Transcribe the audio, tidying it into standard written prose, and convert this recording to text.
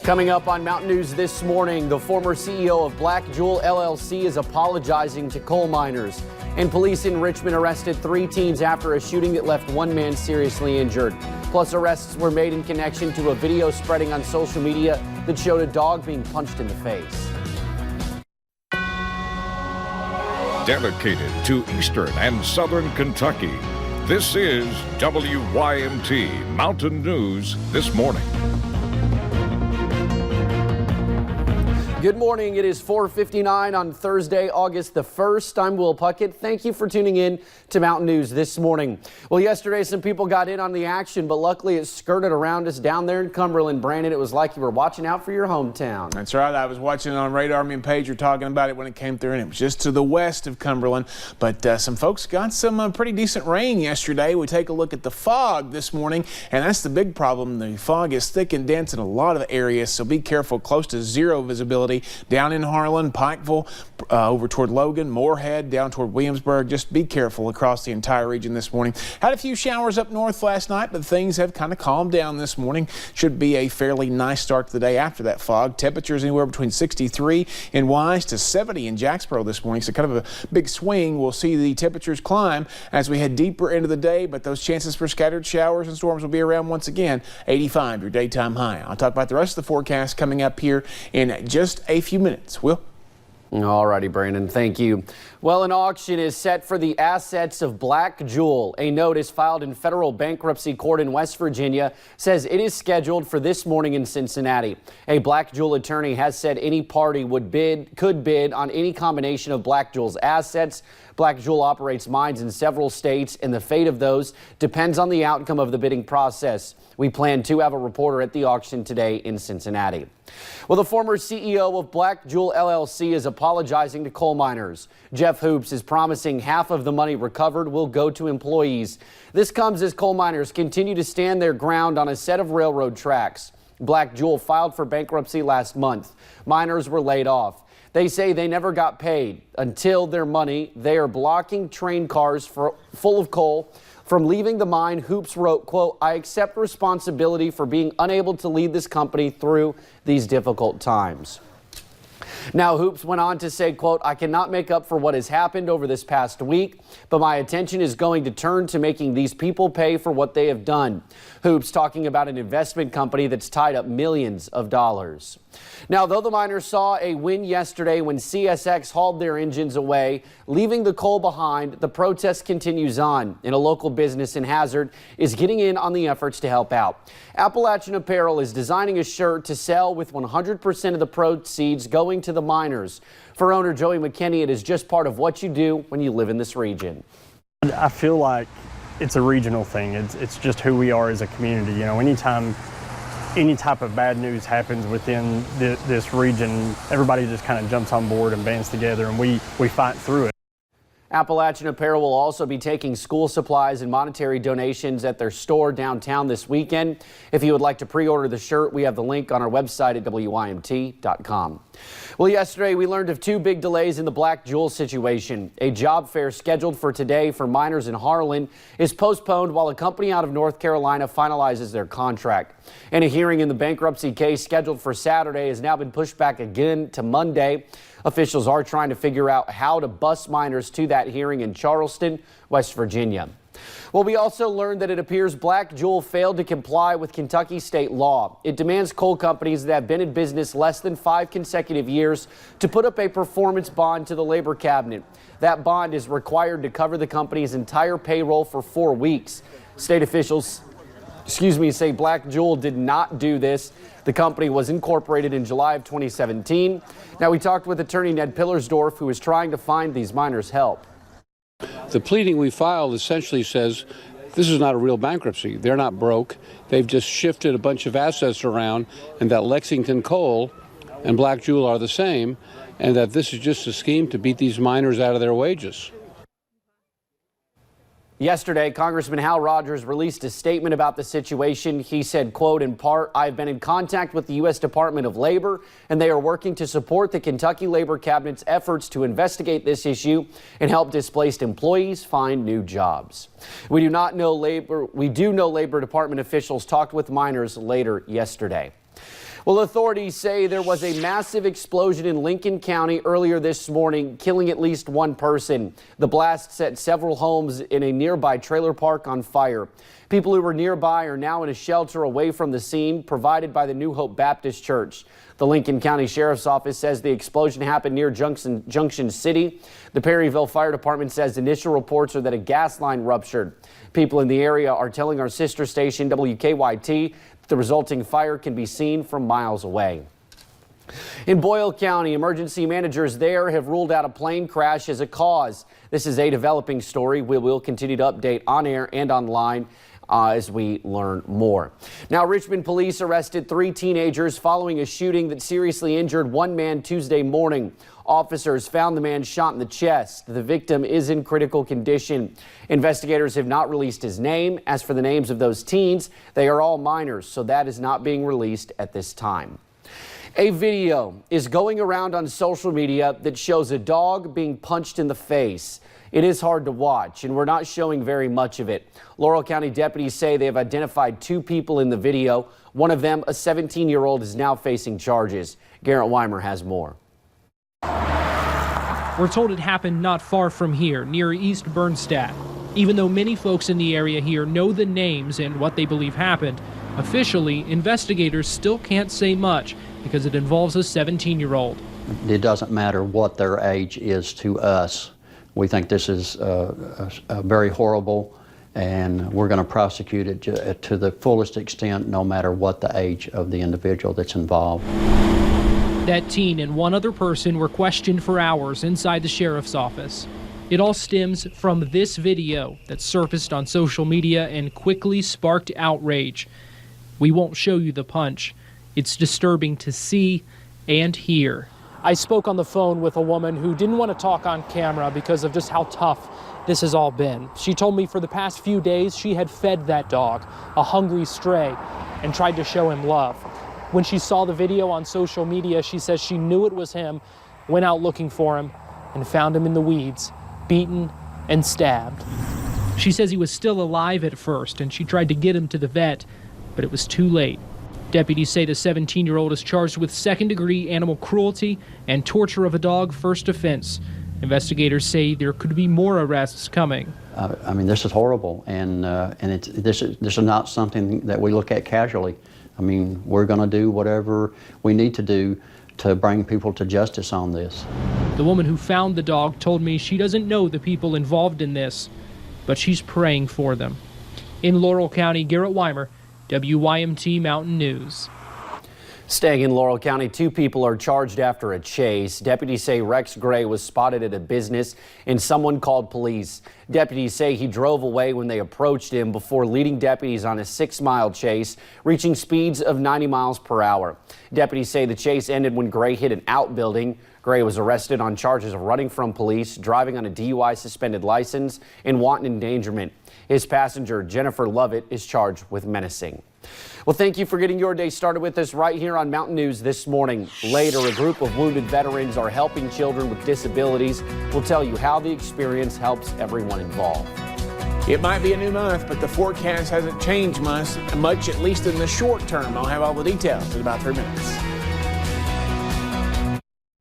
Coming up on Mountain News this morning, the former CEO of Black Jewel LLC is apologizing to coal miners. And police in Richmond arrested 3 teens after a shooting that left 1 man seriously injured. Plus, arrests were made in connection to a video spreading on social media that showed a dog being punched in the face. Dedicated to Eastern and Southern Kentucky, this is WYMT Mountain News This Morning. Good morning. It is 4:59 on Thursday, August the 1st. I'm Will Puckett. Thank you for tuning in to Mountain News This Morning. Well, yesterday some people got in on the action, but luckily it skirted around us down there in Cumberland. Brandon, it was like you were watching out for your hometown. That's right. I was watching it on radar. Me and Paige were talking about it when it came through, and it was just to the west of Cumberland. But some folks got some pretty decent rain yesterday. We take a look at the fog this morning, and that's the big problem. The fog is thick and dense in a lot of areas, so be careful. Close to zero visibility down in Harlan, Pikeville, over toward Logan, Moorhead, down toward Williamsburg. Just be careful across the entire region this morning. Had a few showers up north last night, but things have kind of calmed down this morning. Should be a fairly nice start to the day after that fog. Temperatures anywhere between 63 in Wise to 70 in Jacksboro this morning, so kind of a big swing. We'll see the temperatures climb as we head deeper into the day, but those chances for scattered showers and storms will be around once again. 85 your daytime high. I'll talk about the rest of the forecast coming up here in just a few minutes. Will? All righty, Brandon. Thank you. Well, an auction is set for the assets of Black Jewel. A notice filed in federal bankruptcy court in West Virginia says it is scheduled for this morning in Cincinnati. A Black Jewel attorney has said any party could bid on any combination of Black Jewel's assets. Black Jewel operates mines in several states, and the fate of those depends on the outcome of the bidding process. We plan to have a reporter at the auction today in Cincinnati. Well, the former CEO of Black Jewel LLC is apologizing to coal miners. Jeff Hoops is promising half of the money recovered will go to employees. This comes as coal miners continue to stand their ground on a set of railroad tracks. Black Jewel filed for bankruptcy last month. Miners were laid off. They say they never got paid. Until their money, they are blocking train cars full of coal from leaving the mine. Hoops wrote, quote, "I accept responsibility for being unable to lead this company through these difficult times." Now, Hoops went on to say, quote, "I cannot make up for what has happened over this past week, but my attention is going to turn to making these people pay for what they have done." Hoops talking about an investment company that's tied up millions of dollars. Now, though the miners saw a win yesterday when CSX hauled their engines away, leaving the coal behind, the protest continues on, and a local business in Hazard is getting in on the efforts to help out. Appalachian Apparel is designing a shirt to sell with 100% of the proceeds going to the miners. For owner Joey McKinney, it is just part of what you do when you live in this region. I feel like it's a regional thing. It's just who we are as a community. You know, anytime any type of bad news happens within this region, everybody just kind of jumps on board and bands together, and we fight through it. Appalachian Apparel will also be taking school supplies and monetary donations at their store downtown this weekend. If you would like to pre-order the shirt, we have the link on our website at WYMT.com. Well, yesterday we learned of 2 big delays in the Black Jewel situation. A job fair scheduled for today for miners in Harlan is postponed while a company out of North Carolina finalizes their contract. And a hearing in the bankruptcy case scheduled for Saturday has now been pushed back again to Monday. Officials are trying to figure out how to bus miners to that hearing in Charleston, West Virginia. Well, we also learned that it appears Black Jewel failed to comply with Kentucky state law. It demands coal companies that have been in business less than 5 consecutive years to put up a performance bond to the Labor Cabinet. That bond is required to cover the company's entire payroll for 4 weeks. State officials say Black Jewel did not do this. The company was incorporated in July of 2017. Now, we talked with attorney Ned Pillersdorf, who is trying to find these miners help. The pleading we filed essentially says this is not a real bankruptcy. They're not broke. They've just shifted a bunch of assets around, and that Lexington Coal and Black Jewel are the same, and that this is just a scheme to beat these miners out of their wages. Yesterday, Congressman Hal Rogers released a statement about the situation. He said, quote, "In part, I've been in contact with the U.S. Department of Labor, and they are working to support the Kentucky Labor Cabinet's efforts to investigate this issue and help displaced employees find new jobs." We do know Labor Department officials talked with miners later yesterday. Well, authorities say there was a massive explosion in Lincoln County earlier this morning, killing at least one person. The blast set several homes in a nearby trailer park on fire. People who were nearby are now in a shelter away from the scene provided by the New Hope Baptist Church. The Lincoln County Sheriff's Office says the explosion happened near Junction City. The Perryville Fire Department says initial reports are that a gas line ruptured. People in the area are telling our sister station WKYT the resulting fire can be seen from miles away. In Boyle County, emergency managers there have ruled out a plane crash as a cause. This is a developing story. We will continue to update on air and online as we learn more. Now, Richmond police arrested 3 teenagers following a shooting that seriously injured one man Tuesday morning. Officers found the man shot in the chest. The victim is in critical condition. Investigators have not released his name. As for the names of those teens, they are all minors, so that is not being released at this time. A video is going around on social media that shows a dog being punched in the face. It is hard to watch, and we're not showing very much of it. Laurel County deputies say they have identified 2 people in the video. One of them, a 17-year-old, is now facing charges. Garrett Weimer has more. We're told it happened not far from here, near East Bernstadt. Even though many folks in the area here know the names and what they believe happened, officially, investigators still can't say much because it involves a 17-year-old. It doesn't matter what their age is to us. We think this is very horrible, and we're going to prosecute it to the fullest extent, no matter what the age of the individual that's involved. That teen and one other person were questioned for hours inside the sheriff's office. It all stems from this video that surfaced on social media and quickly sparked outrage. We won't show you the punch. It's disturbing to see and hear. I spoke on the phone with a woman who didn't want to talk on camera because of just how tough this has all been. She told me for the past few days she had fed that dog, a hungry stray, and tried to show him love. When she saw the video on social media, she says she knew it was him, went out looking for him, and found him in the weeds, beaten and stabbed. She says he was still alive at first, and she tried to get him to the vet, but it was too late. Deputies say the 17-year-old is charged with second-degree animal cruelty and torture of a dog, first offense. Investigators say there could be more arrests coming. I mean, this is horrible, and this is not something that we look at casually. I mean, we're going to do whatever we need to do to bring people to justice on this. The woman who found the dog told me she doesn't know the people involved in this, but she's praying for them. In Laurel County, Garrett Weimer, WYMT Mountain News. Staying in Laurel County, 2 people are charged after a chase. Deputies say Rex Gray was spotted at a business and someone called police. Deputies say he drove away when they approached him before leading deputies on a 6-mile chase, reaching speeds of 90 miles per hour. Deputies say the chase ended when Gray hit an outbuilding. Gray was arrested on charges of running from police, driving on a DUI suspended license, and wanton endangerment. His passenger, Jennifer Lovett, is charged with menacing. Well, thank you for getting your day started with us right here on Mountain News this morning. Later, a group of wounded veterans are helping children with disabilities. We'll tell you how the experience helps everyone involved. It might be a new month, but the forecast hasn't changed much, at least in the short term. I'll have all the details in about 3 minutes.